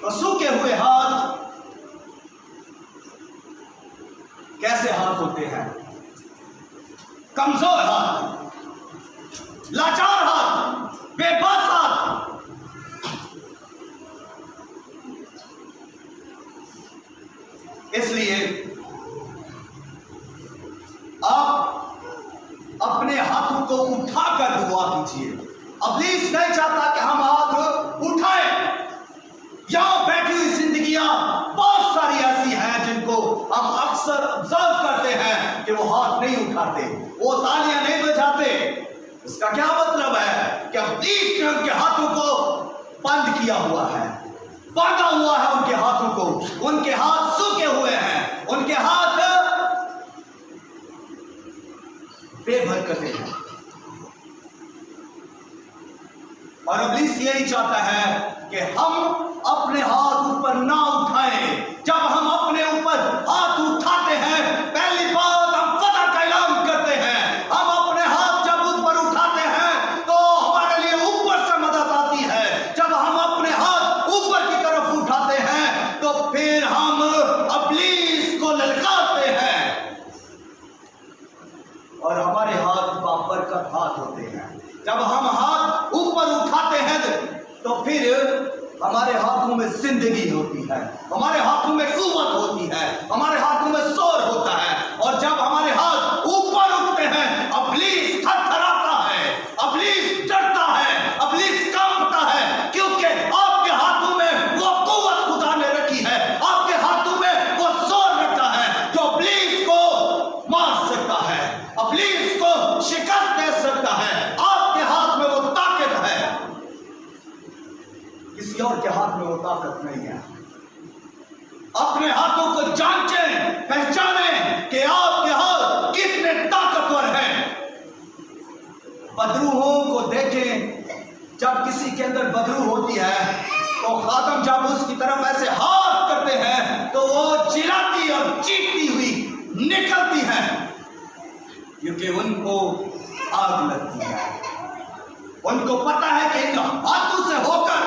تو सूखे हुए हाथ कैसे हाथ होते हैं? कमजोर हाथ, लाचार हाथ, बेबस हाथ। इसलिए आप अपने हाथों को उठाकर दुआ कीजिए। इब्लीस नहीं चाहता कि हम हाथ उठाएं। यहां बैठी हुई जिंदगियां बहुत सारी ऐसी हैं जिनको हम अक्सर ऑब्जर्व करते हैं कि वो हाथ नहीं उठाते, वो तालियां नहीं बजाते। इसका क्या मतलब है कि इब्लीस ने उनके हाथों को बंद किया हुआ है, बांधा हुआ है उनके हाथों को। उनके हाथ सूखे हुए हैं, उनके हाथ बेबरकते हैं। और इब्लीस यही चाहता है कि हम अपने हाथ ऊपर ना उठाएं। जब हम अपने ऊपर हाथ उठाते हैं, पहली बात हम फतह का ऐलान करते हैं। हम अपने हाथ जब ऊपर उठाते हैं तो हमारे लिए ऊपर से मदद आती है। जब हम अपने हाथ ऊपर की तरफ उठाते हैं तो फिर हम इब्लीस को ललकारते हैं और हमारे हाथ बाबरकत हाथ होते हैं। जब हम हाथ ऊपर उठाते हैं तो फिर हमारे हाथों में जिंदगी होती है, हमारे हाथों में कुव्वत होती है, हमारे हाथों में जोर होता है। और जब हमारे हाथ ऊपर उठते हैं, इब्लीस थरथराता है, इब्लीस डरता है, इब्लीस कांपता है, क्योंकि आपके हाथों में वो कुव्वत खुदा ने रखी है, आपके हाथों में वो जोर रखा है जो इब्लीस को मार सकता है, इब्लीस को शिकस्त दे सकता है। आपके हाथ में वो ताकत है, किसी और के हाथ में वो ताकत नहीं है। अपने हाथों को जांचें, पहचानें कि आपके हाथ कितने ताकतवर हैं। बदरूहों को देखें, जब किसी के अंदर बदरू होती है तो खातम जब उसकी तरफ ऐसे हाथ करते हैं तो वो चिल्लाती और चीखती हुई निकलती है, क्योंकि उनको आग लगती है। उनको पता है कि इन हाथों से होकर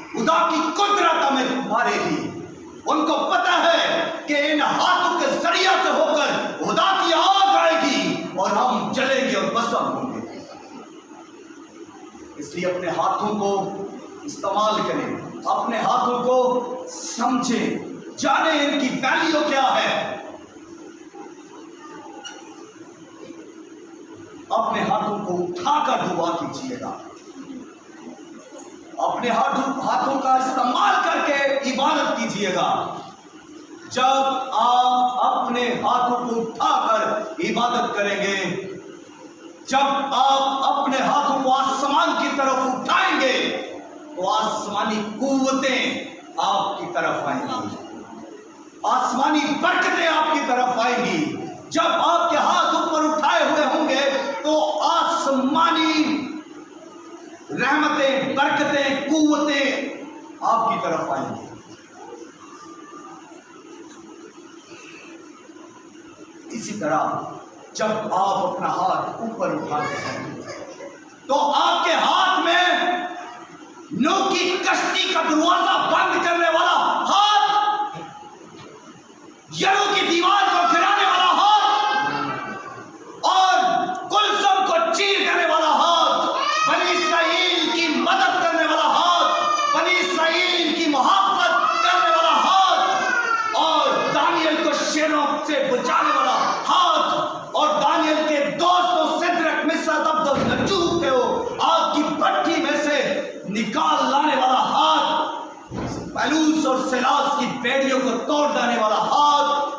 खुदा की कुदरत हमें मारेगी। उनको पता है कि इन हाथों के जरिया से होकर खुदा की आग आएगी और हम जलेंगे और भस्म होंगे। इसलिए अपने हाथों को इस्तेमाल करें, अपने हाथों को समझें, जाने इनकी वैल्यू क्या है। अपने हाथों को उठाकर दुआ कीजिएगा, अपने हाथों का इस्तेमाल करके इबादत कीजिएगा। जब आप अपने हाथों को उठाकर इबादत करेंगे, जब आप अपने हाथों को आसमान की तरफ उठाएंगे तो आसमानी कुव्वतें आपकी तरफ आएंगी, आसमानी बरकतें आपकी तरफ आएंगी। जब आपके हाथ ऊपर उठाए हुए होंगे तो आसमानी रहमतें, बरकतें, कुव्वतें आपकी तरफ आएंगी। इसी तरह जब आप अपना हाथ ऊपर उठाते हैं तो आपके हाथ में नूह की कश्ती का दरवाजा बंद करने वाला हाथ, यरीहो की दीवार को गिराने वाला हाथ और कुलसम को चीर देने वाला हाथ, बनी इसराइल की मदद करने वाला हाथ, बनी इसराइल की मुहाफत करने वाला हाथ और दानियल को शेरों से बचाने वाला हाथ और दानियल के दोस्तों सिद्रक, मिशक, अबदनगो को आग की भट्ठी में से निकाल लाने वाला हाथ, पलूस और सिलास की बेड़ियों को तोड़ देने वाला हाथ